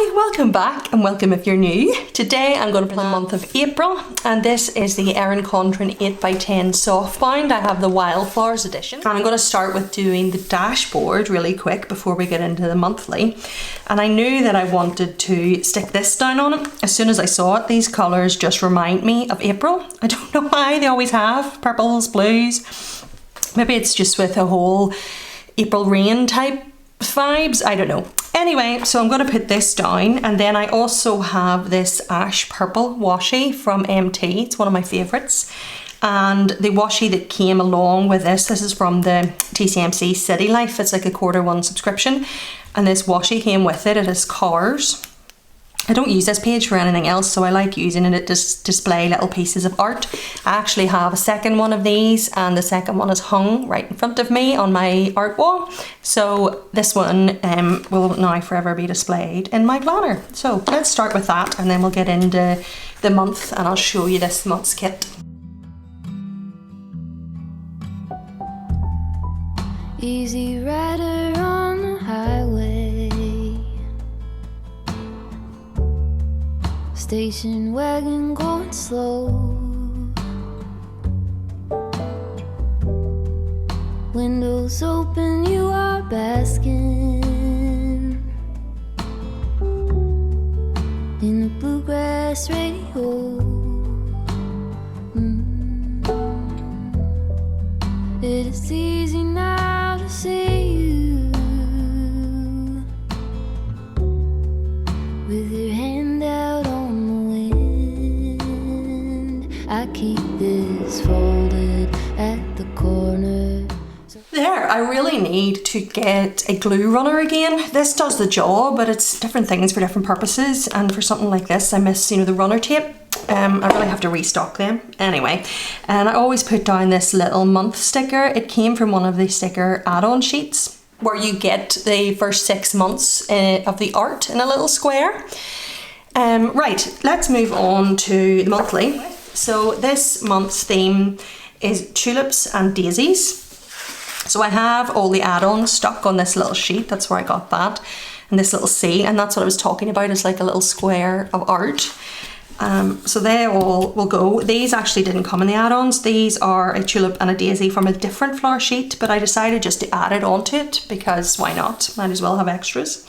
Hi, welcome back and welcome if you're new. Today I'm going to play the month of April and this is the Erin Condren 8x10 Softbound. I have the Wildflowers edition and I'm going to start with doing the dashboard really quick before we get into the monthly. And I knew that I wanted to stick this down on it. As soon as I saw it, these colours just remind me of April. I don't know why, they always have. Purples, blues. Maybe it's just with a whole April rain type vibes, I don't know. Anyway, so I'm going to put this down and then I also have this ash purple washi from MT. It's one of my favourites. And the washi that came along with this is from the TCMC City Life. It's like a £1/4 subscription. And this washi came with it. It is Cars. I don't use this page for anything else, so I like using it to display little pieces of art. I actually have a second one of these and the second one is hung right in front of me on my art wall. So this one will now forever be displayed in my planner. So let's start with that and then we'll get into the month and I'll show you this month's kit. Easy rider on the highway, station wagon going slow, windows open, you are basking in the bluegrass radio. It is easy now to see you with your hand out on the wind. I keep this folded at the corner. There, I really need to get a glue runner again. This does the job, but it's different things for different purposes. And for something like this, I miss, the runner tape. I really have to restock them. Anyway, and I always put down this little month sticker. It came from one of the sticker add-on sheets where you get the first 6 months of the art in a little square. Right, let's move on to the monthly. So this month's theme is Tulips and Daisies. So I have all the add-ons stuck on this little sheet. That's where I got that. And this little C, and that's what I was talking about. It's like a little square of art. So they all will go. These actually didn't come in the add-ons. These are a tulip and a daisy from a different flower sheet, but I decided just to add it onto it because why not? Might as well have extras.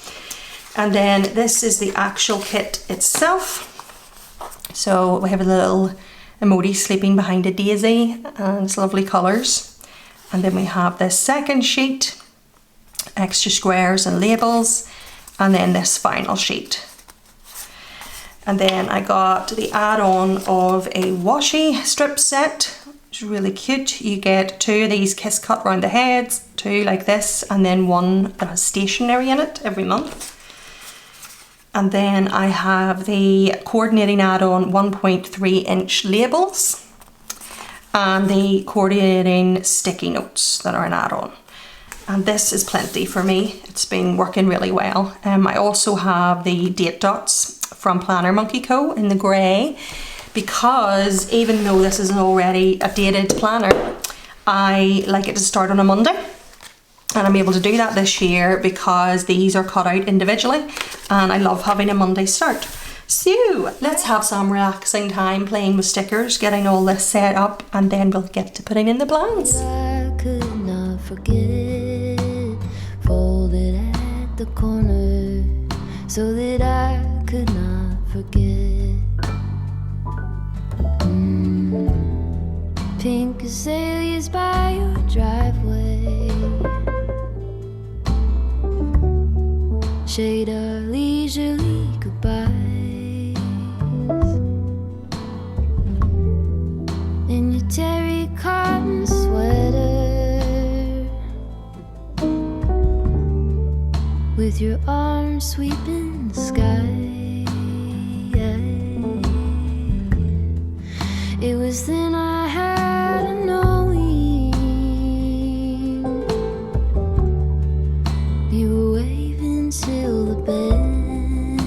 And then this is the actual kit itself. So we have a little emoji sleeping behind a daisy and it's lovely colours. And then we have this second sheet, extra squares and labels, and then this final sheet. And then I got the add-on of a washi strip set, which is really cute. You get 2 of these kiss cut round the heads, 2 like this, and then 1 that has stationery in it every month. And then I have the coordinating add-on 1.3-inch labels and the coordinating sticky notes that are an add-on. And this is plenty for me. It's been working really well. I also have the date dots from Planner Monkey Co in the grey, because even though this is already a dated planner, I like it to start on a Monday. And I'm able to do that this year because these are cut out individually and I love having a Monday start. So let's have some relaxing time playing with stickers, getting all this set up, and then we'll get to putting in the plans. I could not forget, folded at the corner, so that I could not forget. Pink azaleas by your driveway, shade our leisurely goodbyes, in your terry cotton sweater, with your arms sweeping the sky. It was then I had a knowing, you were waving till the bend.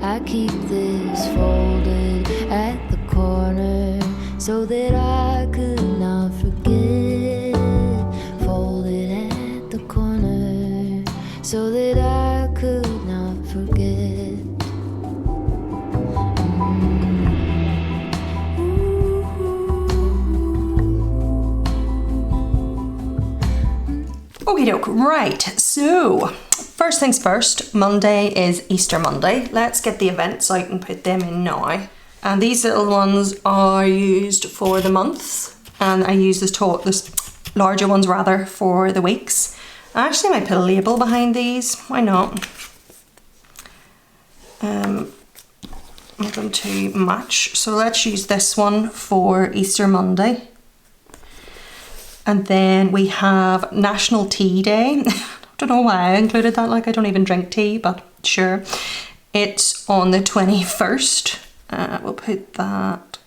I keep this folded at the corner so that I could not forget, folded at the corner so that I could not forget. Okie doke, right, so first things first, Monday is Easter Monday. Let's get the events out and put them in now. And these little ones are used for the months, and I use this larger ones rather for the weeks. I actually might put a label behind these, why not? Want them to match. So let's use this one for Easter Monday. And then we have National Tea Day. I don't know why I included that, like I don't even drink tea, but sure. It's on the 21st. We'll put that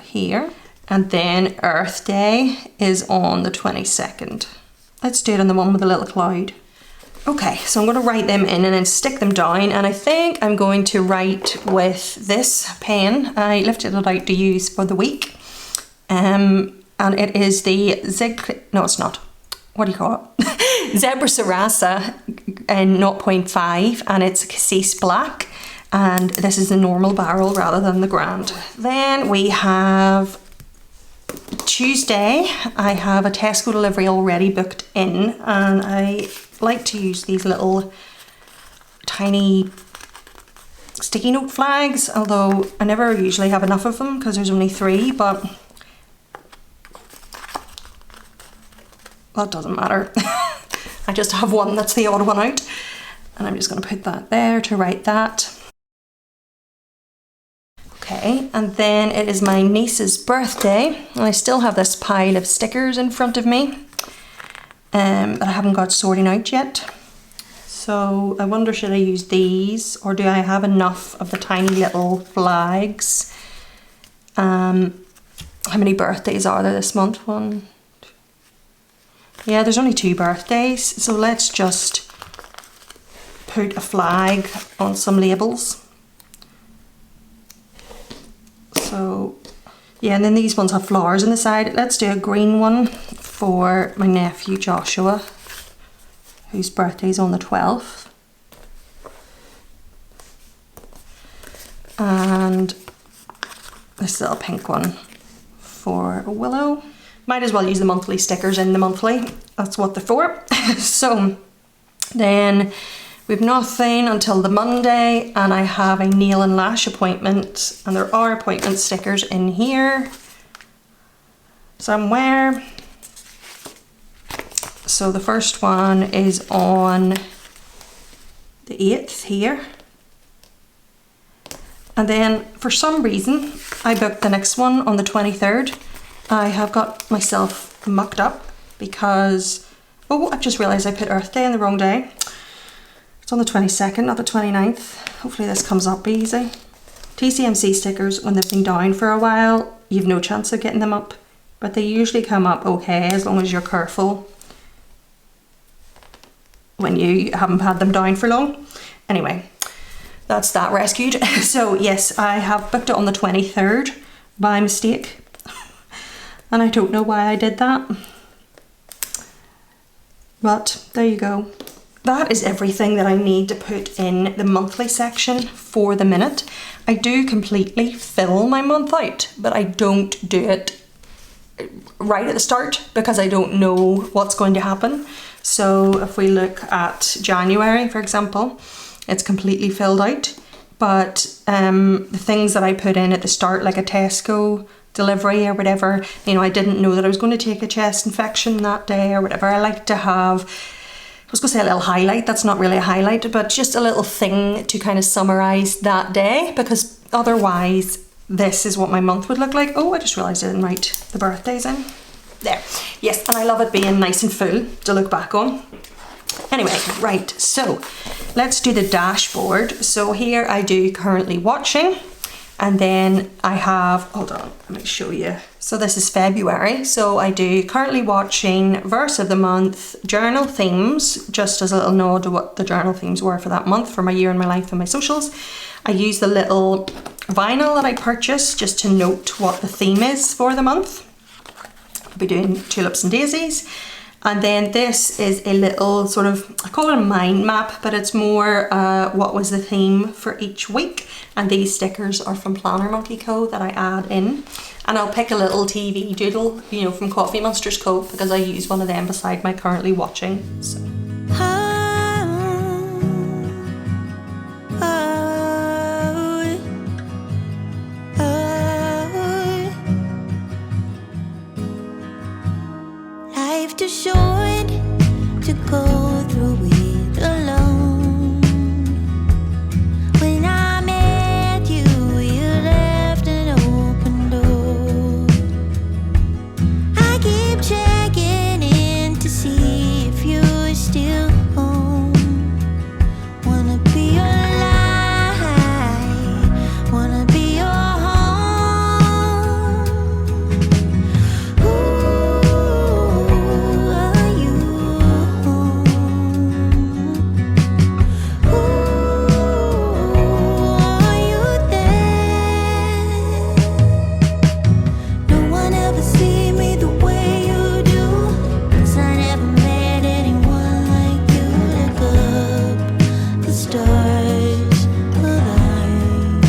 here. And then Earth Day is on the 22nd. Let's do it on the one with the little cloud. Okay, so I'm going to write them in and then stick them down, and I think I'm going to write with this pen. I lifted it out to use for the week. And it is the no it's not, what do you call it? Zebra Sarasa in 0.5, and it's Cassis Black, and this is the normal barrel rather than the Grand. Then we have Tuesday. I have a Tesco delivery already booked in, and I like to use these little tiny sticky note flags, although I never usually have enough of them because there's only 3, but that doesn't matter. I just have one that's the odd one out, and I'm just going to put that there to write that. Okay, and then it is my niece's birthday, and I still have this pile of stickers in front of me that I haven't got sorting out yet. So I wonder, should I use these, or do I have enough of the tiny little flags? How many birthdays are there this month? Yeah, there's only 2 birthdays, so let's just put a flag on some labels. So yeah, and then these ones have flowers on the side. Let's do a green one for my nephew Joshua, whose birthday is on the 12th. And this little pink one for Willow. Might as well use the monthly stickers in the monthly. That's what they're for. So then we've nothing until the Monday, and I have a nail and lash appointment, and there are appointment stickers in here somewhere. So the first one is on the 8th here. And then for some reason I booked the next one on the 23rd. I have got myself mucked up because, oh, I've just realised I put Earth Day on the wrong day. It's on the 22nd, not the 29th. Hopefully this comes up easy. TCMC stickers, when they've been down for a while, you've no chance of getting them up, but they usually come up okay as long as you're careful when you haven't had them down for long. Anyway, that's that rescued. So yes, I have booked it on the 23rd by mistake, and I don't know why I did that, but there you go. That is everything that I need to put in the monthly section for the minute. I do completely fill my month out, but I don't do it right at the start because I don't know what's going to happen. So if we look at January, for example, it's completely filled out, but the things that I put in at the start, like a Tesco delivery or whatever, you know, I didn't know that I was going to take a chest infection that day or whatever. I like to have, I was going to say a little highlight, that's not really a highlight, but just a little thing to kind of summarise that day, because otherwise this is what my month would look like. Oh, I just realised I didn't write the birthdays in. There. Yes, and I love it being nice and full to look back on. Anyway, right, so let's do the dashboard. So here I do currently watching, and then I have, hold on, let me show you. So this is February. So I do currently watching, verse of the month, journal themes, just as a little nod to what the journal themes were for that month, for my year in my life and my socials. I use the little vinyl that I purchased just to note what the theme is for the month. I'll be doing Tulips and Daisies. And then this is a little sort of, I call it a mind map, but it's more what was the theme for each week. And these stickers are from Planner Monkey Co that I add in. And I'll pick a little TV doodle, you know, from Coffee Monsterz Co because I use one of them beside my currently watching. So. Life too short to go through it alone. When I met you, you left an open door. I keep checking in to see if you're still home. Wanna be your light, wanna be your home. Ooh, are you home? Ooh, are you there? No one ever see me the way you do, 'cause I never met anyone like you. Look up, the stars align.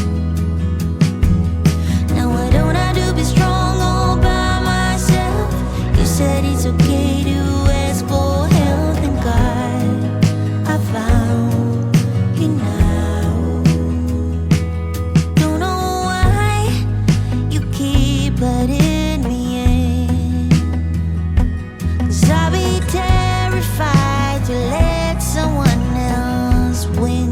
Now what don't I do but strong all by myself? You said it's okay to ask for help, and God, I found you now. Don't know why you keep letting me in, 'cause I'll be terrified to let someone else win.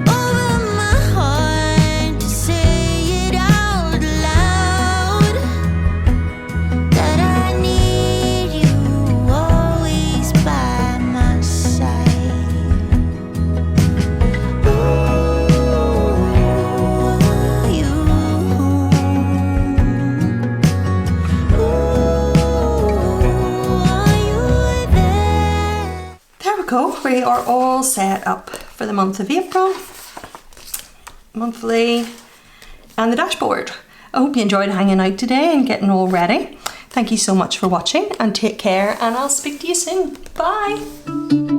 Over my heart to say it out loud, that I need you always by my side. Ooh, are you home? Ooh, are you there? There we go, we are all set up for the month of April, monthly, and the dashboard. I hope you enjoyed hanging out today and getting all ready. Thank you so much for watching and take care, and I'll speak to you soon. Bye.